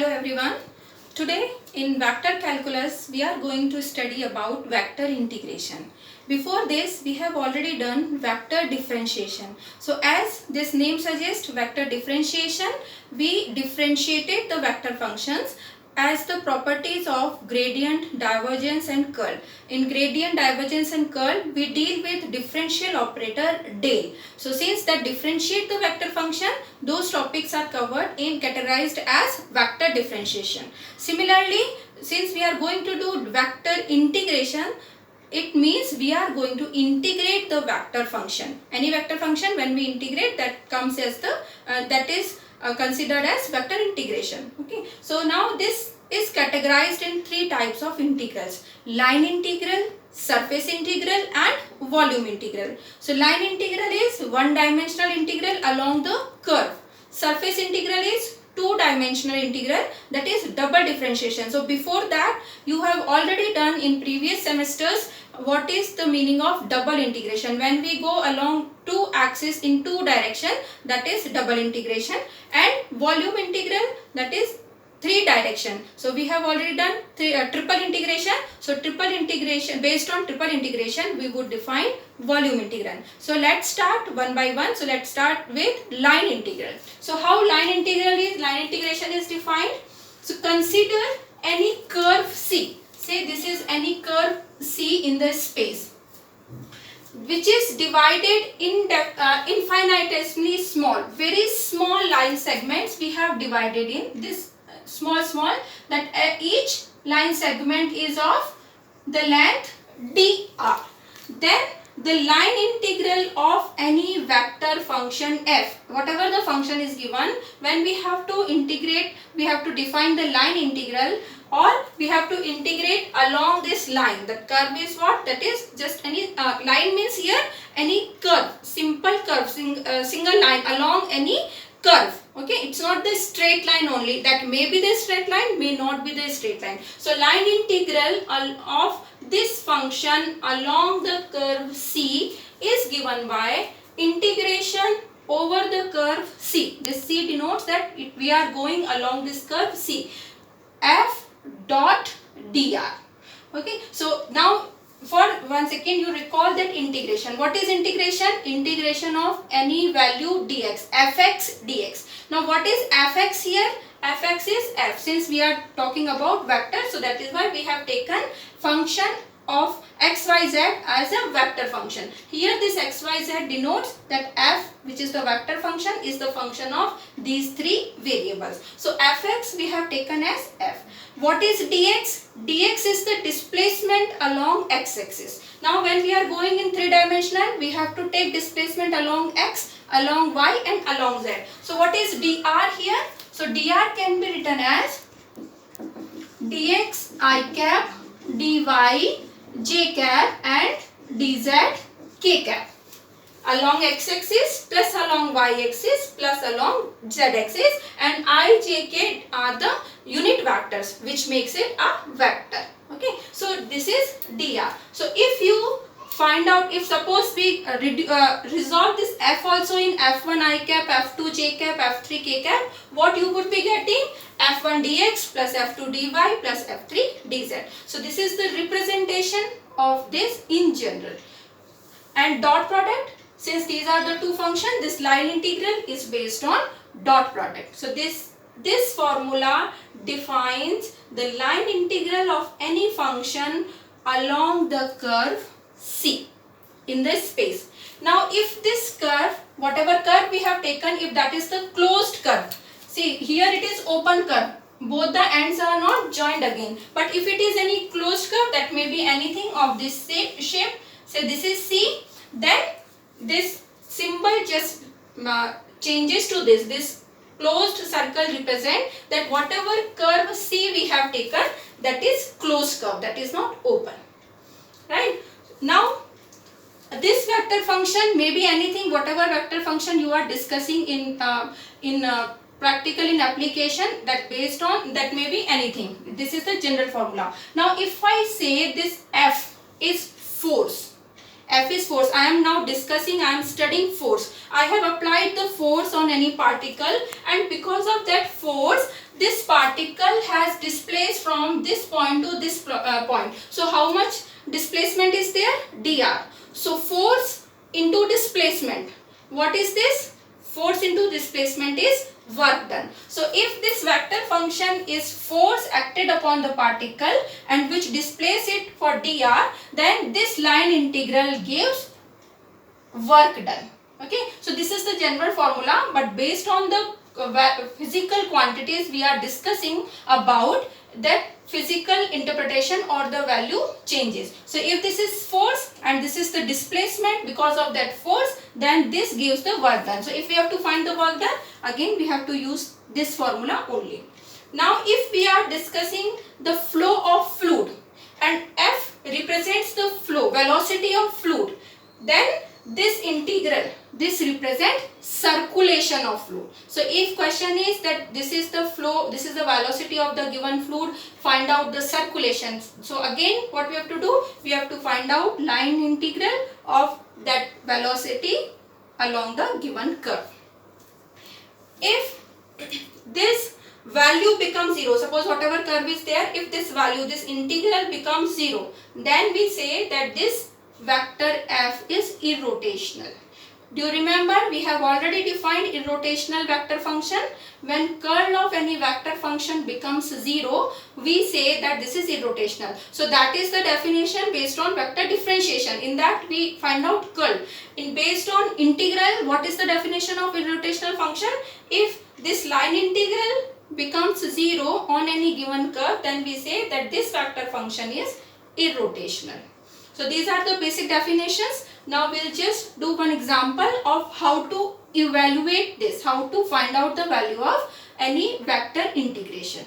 Hello everyone. Today in vector calculus we are going to study about vector integration. Before this we have already done vector differentiation. So as this name suggests, vector differentiation, we differentiated the vector functions as the properties of gradient, divergence and curl. In gradient, divergence and curl we deal with differential operator del. So since that differentiate the vector function, those topics are covered in categorized as vector differentiation. Similarly, since we are going to do vector integration, it means we are going to integrate the vector function. Any vector function, when we integrate, that comes as the considered as vector integration. Okay, so now this is categorized in three types of integrals: line integral, surface integral and volume integral. So line integral is one dimensional integral along the curve. Surface integral is two-dimensional integral, that is double differentiation. So before that you have already done in previous semesters what is the meaning of double integration. When we go along two axes in two direction, that is double integration, and volume integral, that is three direction. So we have already done triple integration. So triple integration, based on triple integration we would define volume integral. So let's start one by one. So let's start with line integral. So how line integration is defined? So consider any curve C. Say this is any curve C in the space, which is divided in infinitesimally small, very small line segments we have divided in this small, that each line segment is of the length dr. Then the line integral of any vector function f, whatever the function is given, when we have to integrate, we have to define the line integral, or we have to integrate along this line. The curve is what? That is just any line means here any curve, simple curve, single line along any curve. Okay, it's not the straight line only. That may be the straight line, may not be the straight line. So line integral of this function along the curve C is given by integration over the curve C. This C denotes that we are going along this curve C. F dot dr. Okay, so now for 1 second you recall that integration. What is integration? Integration of any value dx, fx dx. Now what is fx here? Fx is f. Since we are talking about vector, so that is why we have taken function of xyz as a vector function. Here this xyz denotes that f, which is the vector function, is the function of these three variables. So fx we have taken as f. What is dx? Dx is the displacement along x-axis. Now when we are going in three-dimensional, we have to take displacement along x, along y and along z. So what is dr here? So dr can be written as dx I cap dy j cap and dz k cap, along x-axis plus along y-axis plus along z-axis, and I, j, k are the unit vectors which makes it a vector. Okay, so this is dr. So if you find out, if suppose we resolve this f also in f1 I cap, f2 j cap, f3 k cap, what you would be getting? f1 dx plus f2 dy plus f3 dz. So this is the representation of this in general. And dot product, since these are the two functions, this line integral is based on dot product. So this formula defines the line integral of any function along the curve C in this space. Now if this curve, whatever curve we have taken, if that is the closed curve, see here it is open curve, both the ends are not joined again, but if it is any closed curve, that may be anything of this shape, say this is C, then this symbol just changes to this closed circle represent that whatever curve C we have taken, that is closed curve, that is not open, right? Now this vector function may be anything, whatever vector function you are discussing in practical in application, that based on that may be anything. This is the general formula. Now if I say this F is force, F is force, I am now discussing, I am studying force. I have applied the force on any particle, and because of that force, this particle particle has displaced from this point to this point. So how much displacement is there? dr. So force into displacement. What is this? Force into displacement is work done. So if this vector function is force acted upon the particle and which displace it for dr, then this line integral gives work done. Okay, so this is the general formula, but based on the physical quantities we are discussing about, that physical interpretation or the value changes. So if this is force and this is the displacement because of that force, then this gives the work done. So if we have to find the work done, again we have to use this formula only. Now if we are discussing the flow of fluid and F represents the flow, velocity of fluid, then this integral, this represent circulation of fluid. So if question is that this is the flow, this is the velocity of the given fluid, find out the circulation. So again what we have to do, we have to find out line integral of that velocity along the given curve. If this value becomes 0, suppose whatever curve is there, if this value, this integral becomes 0, then we say that this vector f is irrotational. Do you remember we have already defined irrotational vector function? When curl of any vector function becomes 0, we say that this is irrotational. So that is the definition based on vector differentiation. In that we find out curl. Based on integral, what is the definition of irrotational function? If this line integral becomes 0 on any given curve, then we say that this vector function is irrotational. So these are the basic definitions. Now we'll just do one example of how to evaluate this, how to find out the value of any vector integration.